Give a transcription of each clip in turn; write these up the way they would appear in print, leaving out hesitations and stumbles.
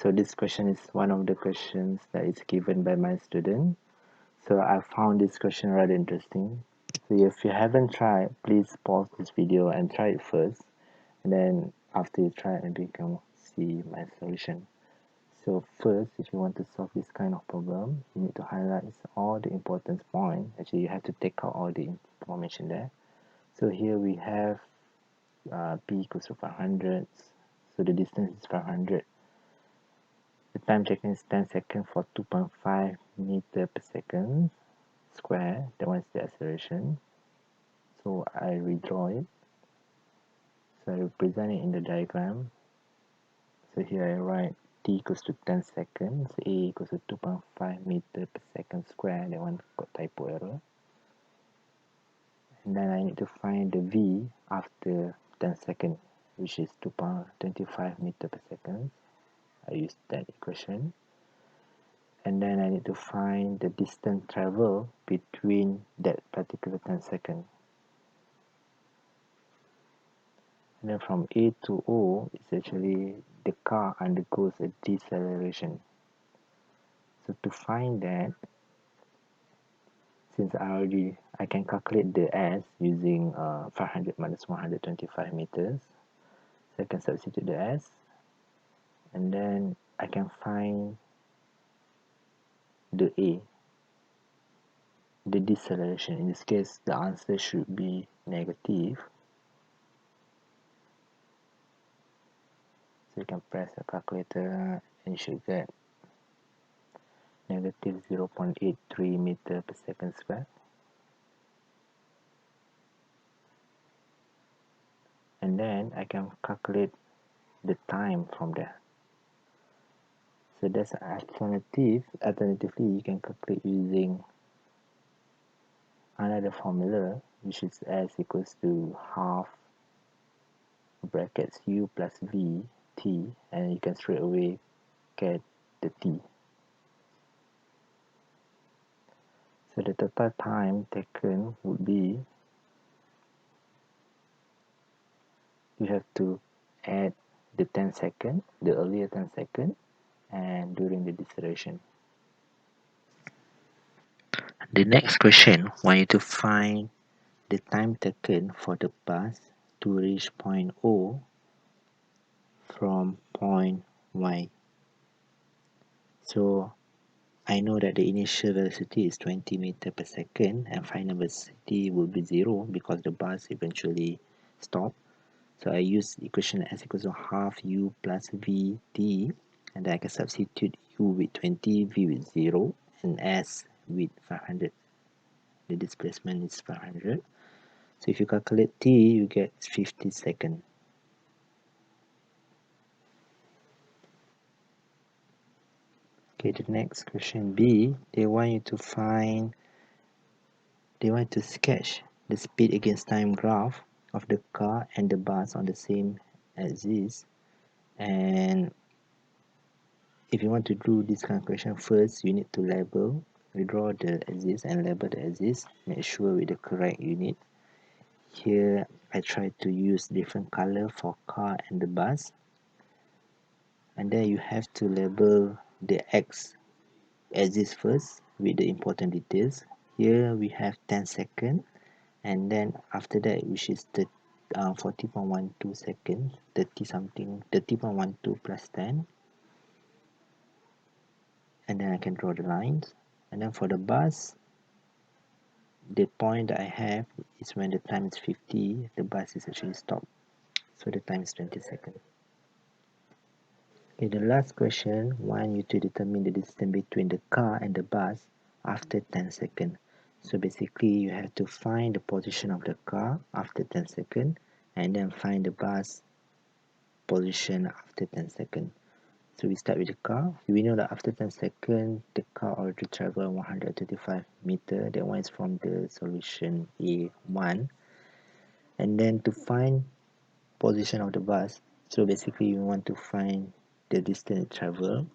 So this question is one of the questions that is given by my student. So I found this question rather interesting. So if you haven't tried, please pause this video and try it first. And then after you try it, maybe you can see my solution. So first, if you want to solve this kind of problem, you need to highlight all the important points. Actually, you have to take out all the information there. So here we have p equals to 500. So the distance is 500. The time taken is 10 seconds for 2.5 meter per second square. That one is the acceleration. So I redraw it. So I represent it in the diagram. So here I write t equals to 10 seconds, a equals to 2.5 meter per second square. That one got typo error. And then I need to find the v after 10 seconds, which is 2.25 meter per second. I use that equation. And then I need to find the distance traveled between that particular 10 seconds. And then from A to O, it's actually the car undergoes a deceleration. So to find that, since I can calculate the S using 500 minus 125 meters. So I can substitute the S, and then I can find the A, the deceleration. In this case, the answer should be negative. So you can press the calculator and you should get negative 0.83 meter per second square. And then I can calculate the time from there. So that's an alternative. Alternatively, you can calculate using another formula, which is S equals to half brackets U plus V T, and you can straight away get the T. So the total time taken would be, you have to add the 10 second, the earlier 10 second, and during the deceleration. The next question, want you to find the time taken for the bus to reach point O from point Y. So I know that the initial velocity is 20 meter per second and final velocity will be 0 because the bus eventually stopped. So I use equation S equals to half U plus V T, and then I can substitute U with 20, V with 0, and S with 500. The displacement is 500. So if you calculate T, you get 50 seconds. Okay, the next question B, they want you to sketch the speed against time graph of the car and the bus on the same axis. And if you want to do this kind of question, first you need to redraw the axis and label the axis. Make sure with the correct unit. Here I try to use different color for car and the bus. And then you have to label the X axis first with the important details. Here we have 10 seconds, and then after that, which is the 40.12 seconds, 30.12 plus 10, and then I can draw the lines. And then for the bus, the point that I have is when the time is 50, the bus is actually stopped, so the time is 20 seconds. Okay, the last question want you to determine the distance between the car and the bus after 10 seconds. So basically you have to find the position of the car after 10 seconds and then find the bus position after 10 seconds. So we start with the car. We know that after 10 seconds the car already traveled 135 meters. That one is from the solution A1. And then to find position of the bus, so basically we want to find the distance travel.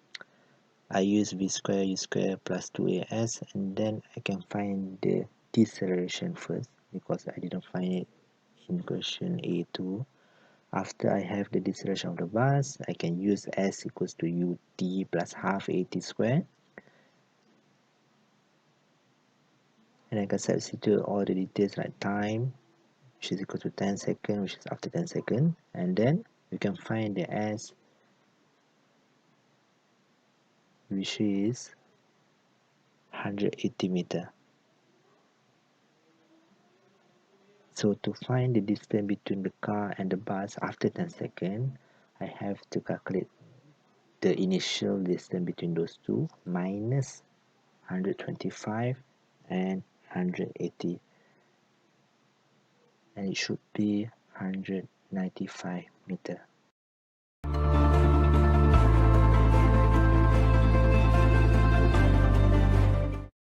I use v square u square plus 2as, and then I can find the deceleration first because I didn't find it in question A2. After I have the deceleration of the bus, I can use s equals to ut plus half at squared, and I can substitute all the details like time, which is equal to 10 seconds, which is after 10 seconds, and then we can find the s, which is 180 meter. So to find the distance between the car and the bus after 10 seconds, I have to calculate the initial distance between those two minus 125 and 180, and it should be 195 meter.